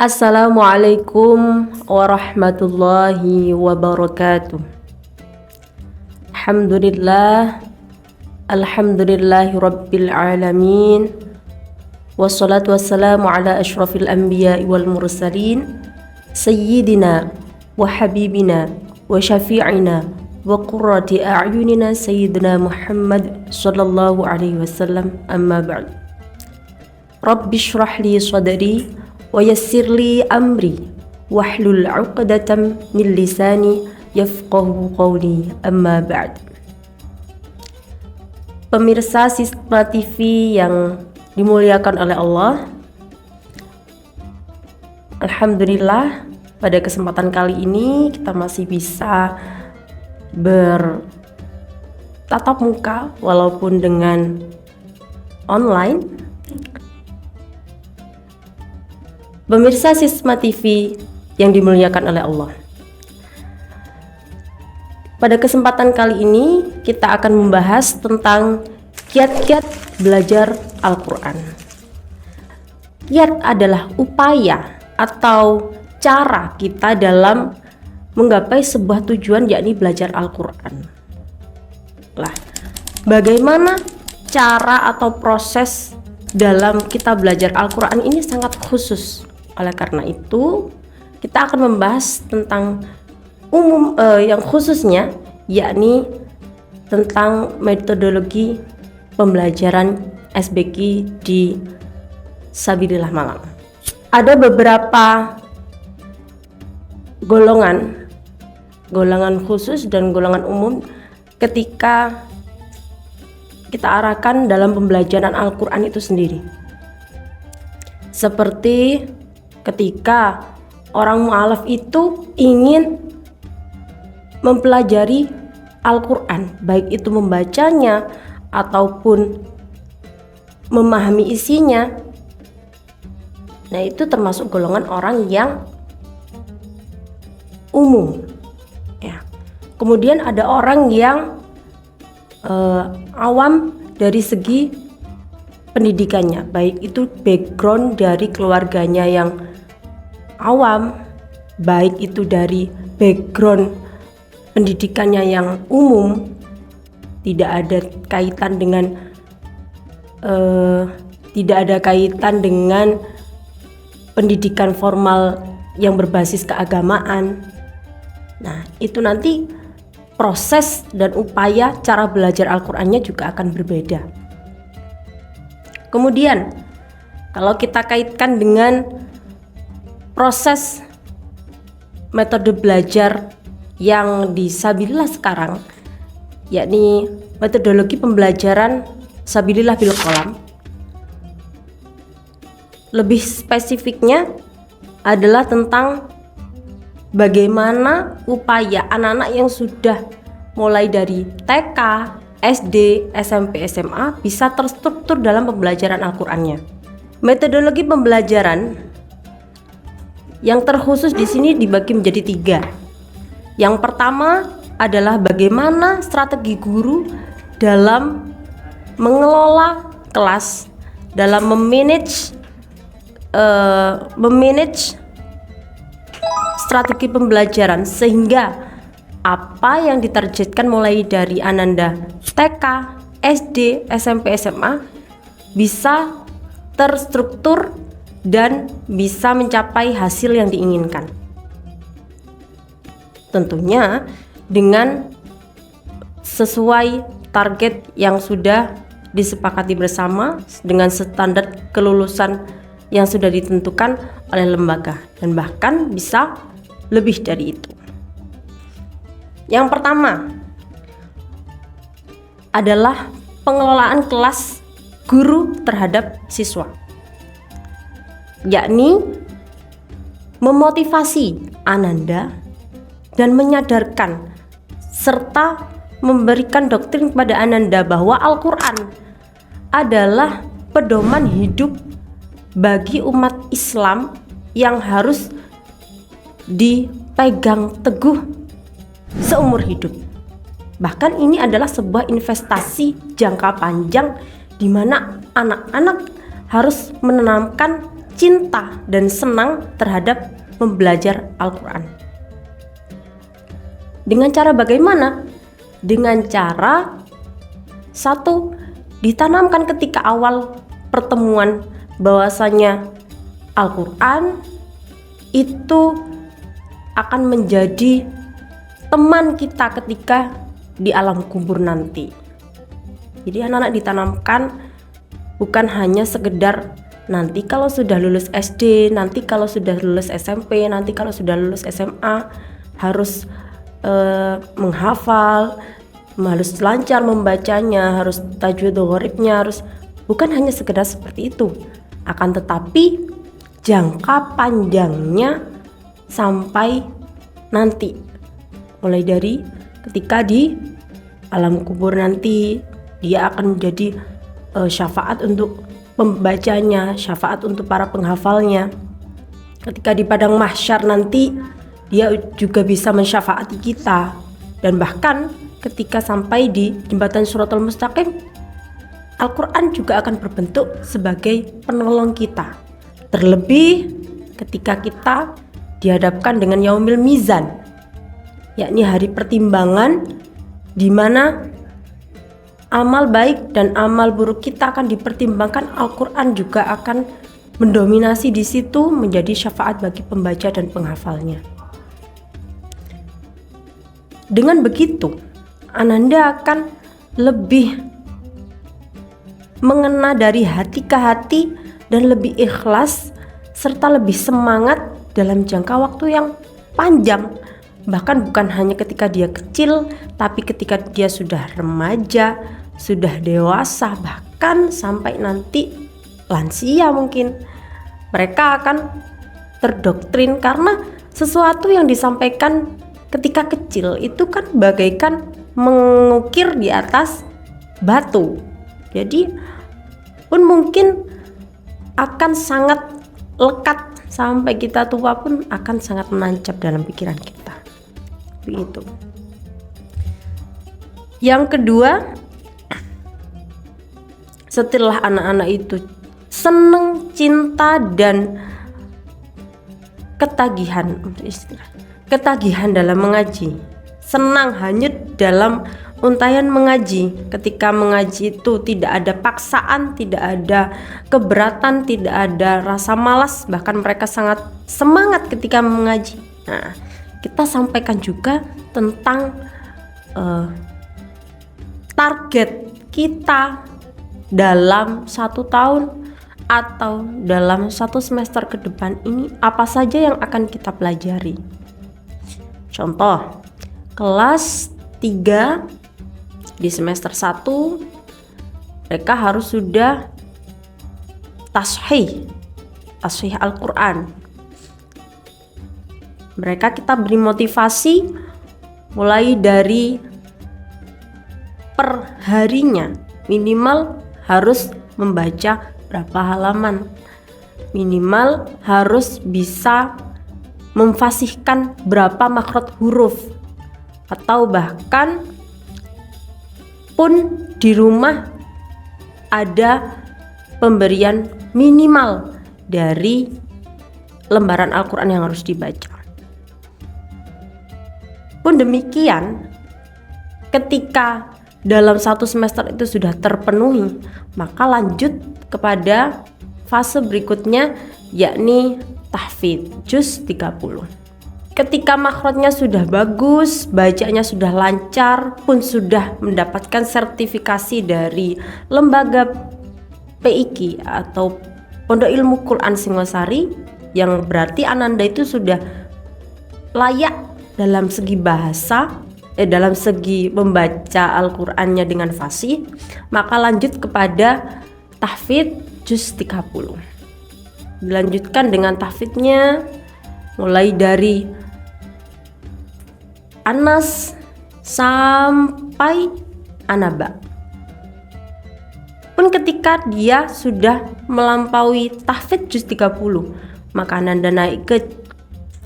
Assalamualaikum warahmatullahi wabarakatuh. Alhamdulillahi rabbil alamin. Wassalatu wassalamu ala ashrafil anbiya'i wal mursalin sayyidina wa habibina wa syafi'ina wa qurrati a'yunina sayyidina Muhammad sallallahu alaihi wasallam, amma ba'd. Rabbi shrah li sadri wa yassir li amri wahlul 'uqdatam min lisani yafqahu qawli, amma ba'd. Pemirsa Sisma TV yang dimuliakan oleh Allah, alhamdulillah pada kesempatan kali ini kita masih bisa bertatap muka walaupun dengan online. Pemirsa Sisma TV yang dimuliakan oleh Allah, pada kesempatan kali ini kita akan membahas tentang kiat-kiat belajar Al-Quran. Kiat adalah upaya atau cara kita dalam menggapai sebuah tujuan, yakni belajar Al-Quran. Lah, bagaimana cara atau proses dalam kita belajar Al-Quran ini sangat khusus. Oleh karena itu, kita akan membahas tentang yang khususnya, yakni tentang metodologi pembelajaran SBQ di Sabilillah Malang. Ada beberapa golongan khusus dan golongan umum ketika kita arahkan dalam pembelajaran Al-Quran itu sendiri. Seperti ketika orang mu'alaf itu ingin mempelajari Al-Quran, baik itu membacanya ataupun memahami isinya. Nah, itu termasuk golongan orang yang umum ya. Kemudian ada orang yang awam dari segi pendidikannya, baik itu background dari keluarganya yang awam, baik itu dari background pendidikannya yang umum, tidak ada kaitan dengan pendidikan formal yang berbasis keagamaan. Nah, itu nanti proses dan upaya cara belajar Al-Qur'annya juga akan berbeda. Kemudian kalau kita kaitkan dengan proses metode belajar yang di Sabilillah sekarang, yakni metodologi pembelajaran Sabilillah bil Qalam, lebih spesifiknya adalah tentang bagaimana upaya anak-anak yang sudah mulai dari TK, SD, SMP, SMA bisa terstruktur dalam pembelajaran Al-Qur'annya. Metodologi pembelajaran yang terkhusus di sini dibagi menjadi 3. Yang pertama adalah bagaimana strategi guru dalam mengelola kelas, dalam memanage strategi pembelajaran, sehingga apa yang ditargetkan mulai dari Ananda TK, SD, SMP, SMA bisa terstruktur dan bisa mencapai hasil yang diinginkan. Tentunya dengan sesuai target yang sudah disepakati bersama dengan standar kelulusan yang sudah ditentukan oleh lembaga, dan bahkan bisa lebih dari itu. Yang pertama adalah pengelolaan kelas guru terhadap siswa, yakni memotivasi Ananda dan menyadarkan serta memberikan doktrin kepada Ananda bahwa Al-Quran adalah pedoman hidup bagi umat Islam yang harus dipegang teguh seumur hidup. Bahkan ini adalah sebuah investasi jangka panjang di mana anak-anak harus menanamkan cinta dan senang terhadap membelajar Al-Quran. Dengan cara bagaimana? Dengan cara satu, ditanamkan ketika awal pertemuan bahwasanya Al-Quran itu akan menjadi teman kita ketika di alam kubur nanti. Jadi anak-anak ditanamkan bukan hanya sekedar nanti kalau sudah lulus SD, nanti kalau sudah lulus SMP, nanti kalau sudah lulus SMA harus menghafal, harus lancar membacanya, harus tajwid gharibnya, harus, bukan hanya sekedar seperti itu. Akan tetapi jangka panjangnya sampai nanti, mulai dari ketika di alam kubur nanti dia akan menjadi syafaat untuk pembacanya, syafaat untuk para penghafalnya. Ketika di padang mahsyar nanti dia juga bisa mensyafaati kita. Dan bahkan ketika sampai di jembatan Shiratal Mustaqim, Al-Quran juga akan berbentuk sebagai penolong kita. Terlebih ketika kita dihadapkan dengan Yaumil Mizan, yakni hari pertimbangan di mana amal baik dan amal buruk kita akan dipertimbangkan. Al-Quran juga akan mendominasi di situ menjadi syafaat bagi pembaca dan penghafalnya. Dengan begitu, Ananda akan lebih mengena dari hati ke hati dan lebih ikhlas serta lebih semangat dalam jangka waktu yang panjang. Bahkan bukan hanya ketika dia kecil, tapi ketika dia sudah remaja, sudah dewasa, bahkan sampai nanti lansia mungkin. Mereka akan terdoktrin karena sesuatu yang disampaikan ketika kecil itu kan bagaikan mengukir di atas batu. Jadi pun mungkin akan sangat lekat sampai kita tua pun akan sangat menancap dalam pikiran kita. Begitu. Yang kedua, setelah anak-anak itu senang, cinta dan ketagihan dalam mengaji, senang hanyut dalam untayan mengaji. Ketika mengaji itu tidak ada paksaan, tidak ada keberatan, tidak ada rasa malas, bahkan mereka sangat semangat ketika mengaji. Nah, kita sampaikan juga tentang target kita dalam 1 tahun atau dalam 1 semester ke depan ini, apa saja yang akan kita pelajari. Contoh, kelas 3 di semester 1 mereka harus sudah tashih Al-Quran. Mereka kita beri motivasi mulai dari per harinya minimal harus membaca berapa halaman, minimal harus bisa memfasihkan berapa makhraj huruf, atau bahkan pun di rumah ada pemberian minimal dari lembaran Al-Quran yang harus dibaca. Pun demikian, ketika dalam 1 semester itu sudah terpenuhi, maka lanjut kepada fase berikutnya, yakni tahfidz juz 30. Ketika makhrajnya sudah bagus, bacanya sudah lancar, pun sudah mendapatkan sertifikasi dari lembaga PIQ atau Pondok Ilmu Quran Singosari, yang berarti Ananda itu sudah layak dalam segi bahasa, dalam segi membaca Al-Qur'annya dengan fasih, maka lanjut kepada tahfidz juz 30. Dilanjutkan dengan tahfidznya mulai dari Anas sampai Anaba. Pun ketika dia sudah melampaui tahfidz juz 30, maka Ananda naik ke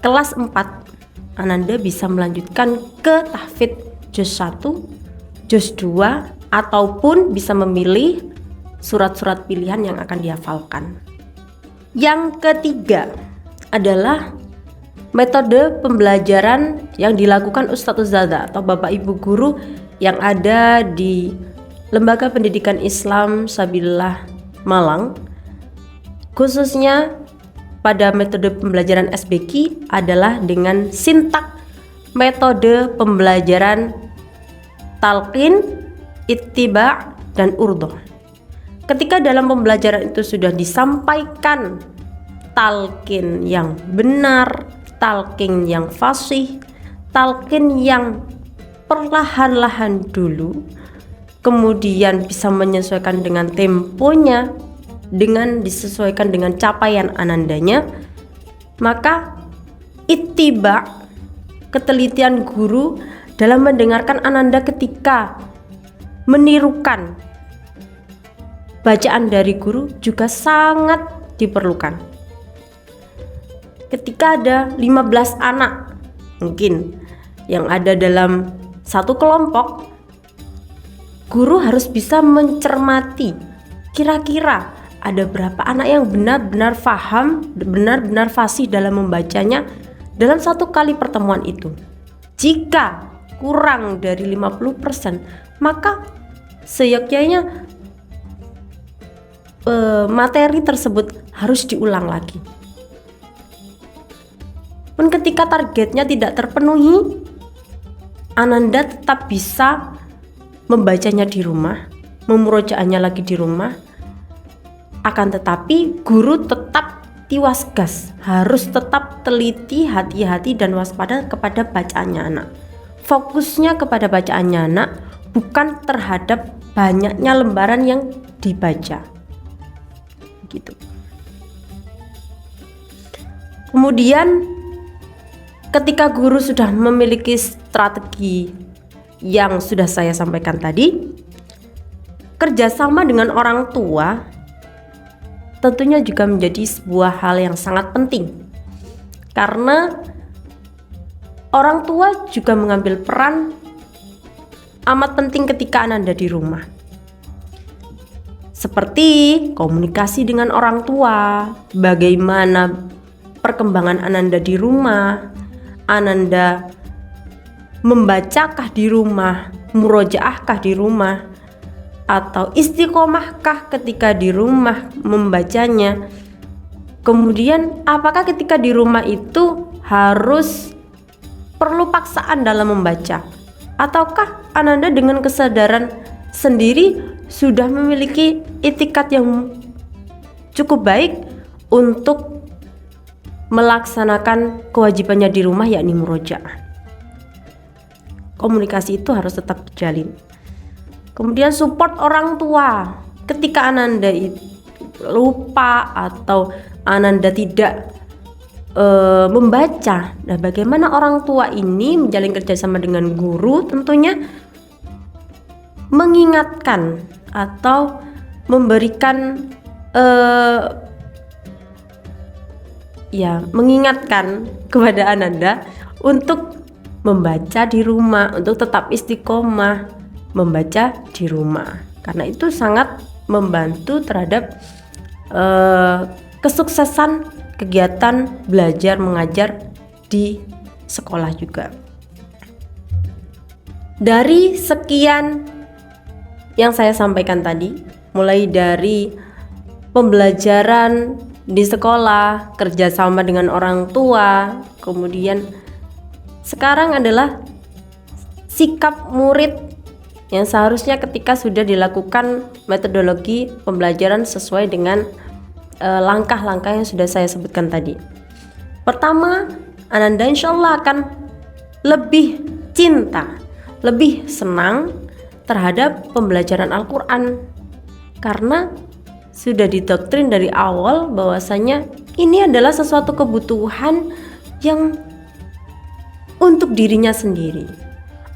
kelas 4. Ananda bisa melanjutkan ke tahfidz juz 1, juz 2, ataupun bisa memilih surat-surat pilihan yang akan dihafalkan. Yang ketiga adalah metode pembelajaran yang dilakukan Ustadz Ustadzah atau Bapak Ibu guru yang ada di Lembaga Pendidikan Islam Sabilillah Malang, khususnya pada metode pembelajaran SBQ adalah dengan sintak metode pembelajaran talqin, ittiba, dan urdu. Ketika dalam pembelajaran itu sudah disampaikan talqin yang benar, talqin yang fasih, talqin yang perlahan-lahan dulu, kemudian bisa menyesuaikan dengan temponya, dengan disesuaikan dengan capaian anandanya, maka ittiba, ketelitian guru dalam mendengarkan ananda ketika menirukan bacaan dari guru juga sangat diperlukan. Ketika ada 15 anak mungkin yang ada dalam satu kelompok, guru harus bisa mencermati kira-kira ada berapa anak yang benar-benar faham, benar-benar fasih dalam membacanya dalam satu kali pertemuan itu. Jika kurang dari 50%, maka seyogyanya materi tersebut harus diulang lagi. Pun ketika targetnya tidak terpenuhi, ananda tetap bisa membacanya di rumah, memurojaahnya lagi di rumah. Akan tetapi guru tetap tiwasgas, harus tetap teliti, hati-hati dan waspada kepada bacaannya anak. Fokusnya kepada bacaannya anak, bukan terhadap banyaknya lembaran yang dibaca. Gitu. Kemudian ketika guru sudah memiliki strategi yang sudah saya sampaikan tadi, kerjasama dengan orang tua tentunya juga menjadi sebuah hal yang sangat penting, karena orang tua juga mengambil peran amat penting ketika ananda di rumah. Seperti komunikasi dengan orang tua, bagaimana perkembangan ananda di rumah, ananda membacakah di rumah, murojaahkah di rumah, atau istiqomahkah ketika di rumah membacanya. Kemudian apakah ketika di rumah itu harus perlu paksaan dalam membaca, ataukah ananda dengan kesadaran sendiri sudah memiliki itikat yang cukup baik untuk melaksanakan kewajibannya di rumah, yakni murojaah. Komunikasi itu harus tetap dijalin. Kemudian support orang tua ketika ananda lupa atau ananda tidak membaca. Nah, bagaimana orang tua ini menjalin kerjasama dengan guru? Tentunya mengingatkan atau memberikan mengingatkan kepada ananda untuk membaca di rumah, untuk tetap istiqomah membaca di rumah, karena itu sangat membantu terhadap kesuksesan kegiatan belajar mengajar di sekolah juga. Dari sekian yang saya sampaikan tadi, mulai dari pembelajaran di sekolah, kerjasama dengan orang tua, kemudian sekarang adalah sikap murid yang seharusnya ketika sudah dilakukan metodologi pembelajaran sesuai dengan langkah-langkah yang sudah saya sebutkan tadi. Pertama, ananda insya Allah akan lebih cinta, lebih senang terhadap pembelajaran Al-Quran, karena sudah didoktrin dari awal bahwasanya ini adalah sesuatu kebutuhan yang untuk dirinya sendiri,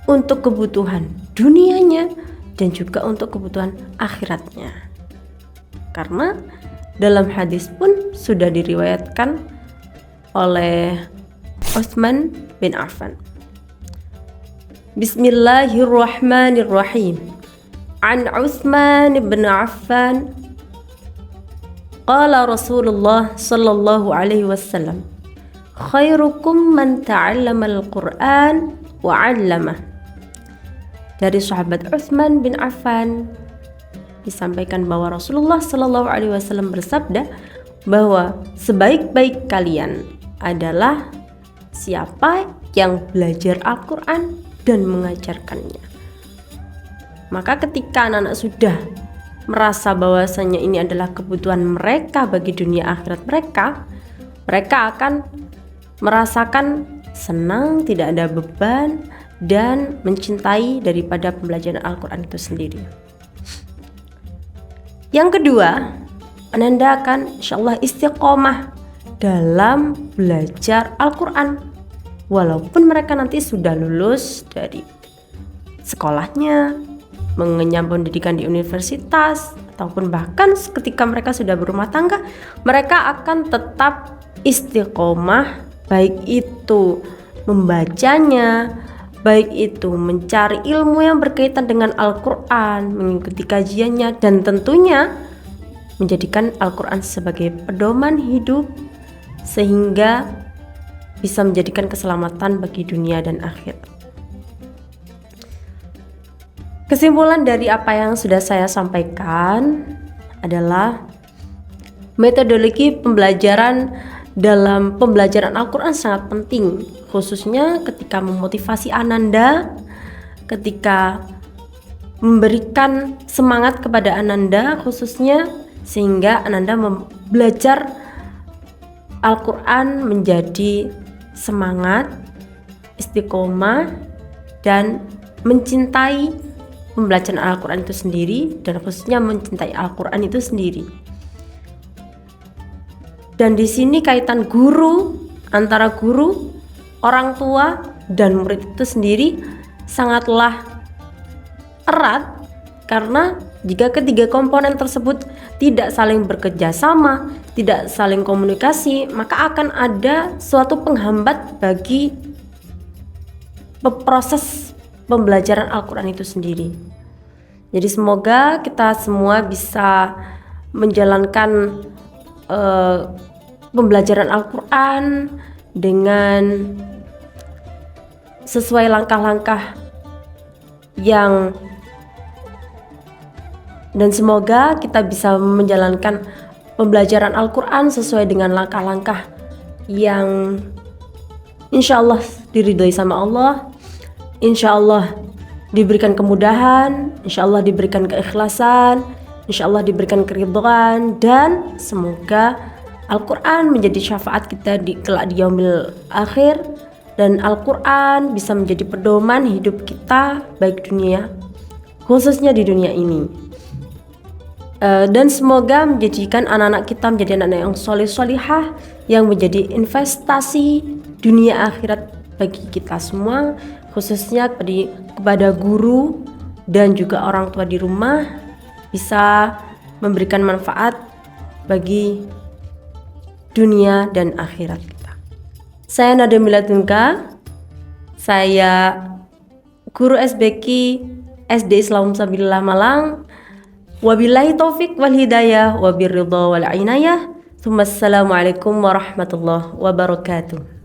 untuk kebutuhan dunianya dan juga untuk kebutuhan akhiratnya. Karena dalam hadis pun sudah diriwayatkan oleh Utsman bin Affan. Bismillahirrahmanirrahim. An Utsman bin Affan Qala Rasulullah sallallahu alaihi wasallam, khairukum man ta'allamal Qur'an wa 'allamah. Dari sahabat Utsman bin Affan disampaikan bahwa Rasulullah sallallahu alaihi wasallam bersabda bahwa sebaik-baik kalian adalah siapa yang belajar Al-Qur'an dan mengajarkannya. Maka ketika anak-anak sudah merasa bahwasanya ini adalah kebutuhan mereka bagi dunia akhirat mereka, mereka akan merasakan senang, tidak ada beban, dan mencintai daripada pembelajaran Al-Quran itu sendiri. Yang kedua, Ananda akan insyaallah istiqomah dalam belajar Al-Quran, walaupun mereka nanti sudah lulus dari sekolahnya, mengenyam pendidikan di universitas, ataupun bahkan ketika mereka sudah berumah tangga, mereka akan tetap istiqomah, baik itu membacanya, baik itu mencari ilmu yang berkaitan dengan Al-Quran, mengikuti kajiannya, dan tentunya menjadikan Al-Quran sebagai pedoman hidup sehingga bisa menjadikan keselamatan bagi dunia dan akhirat. Kesimpulan dari apa yang sudah saya sampaikan adalah metodologi pembelajaran dalam pembelajaran Al-Quran sangat penting, khususnya ketika memotivasi Ananda, ketika memberikan semangat kepada Ananda khususnya, sehingga Ananda belajar Al-Quran menjadi semangat, istiqomah, dan mencintai pembelajaran Al-Quran itu sendiri, dan khususnya mencintai Al-Quran itu sendiri. Dan di sini kaitan guru, antara guru, orang tua, dan murid itu sendiri sangatlah erat, karena jika ketiga komponen tersebut tidak saling bekerjasama, tidak saling komunikasi, maka akan ada suatu penghambat bagi proses pembelajaran Al-Quran itu sendiri. Jadi semoga kita semua bisa menjalankan pembelajaran Al-Quran dengan sesuai langkah-langkah dan semoga kita bisa menjalankan pembelajaran Al-Quran sesuai dengan langkah-langkah yang insya Allah diridhoi sama Allah, insya Allah diberikan kemudahan, insya Allah diberikan keikhlasan, insya Allah diberikan keridhaan, dan semoga Al-Quran menjadi syafaat kita kelak di yaumil akhir, dan Al-Quran bisa menjadi pedoman hidup kita baik dunia, khususnya di dunia ini. Dan semoga menjadikan anak-anak kita menjadi anak-anak yang soleh-solihah, yang menjadi investasi dunia akhirat bagi kita semua, khususnya kepada guru dan juga orang tua di rumah, bisa memberikan manfaat bagi dunia dan akhirat kita. Saya Nada Miladunka, saya guru SBK SD Islam Sabilillah Malang. Wabillahi taufik wal hidayah, wabirridha wal inayah. Assalamualaikum warahmatullahi wabarakatuh.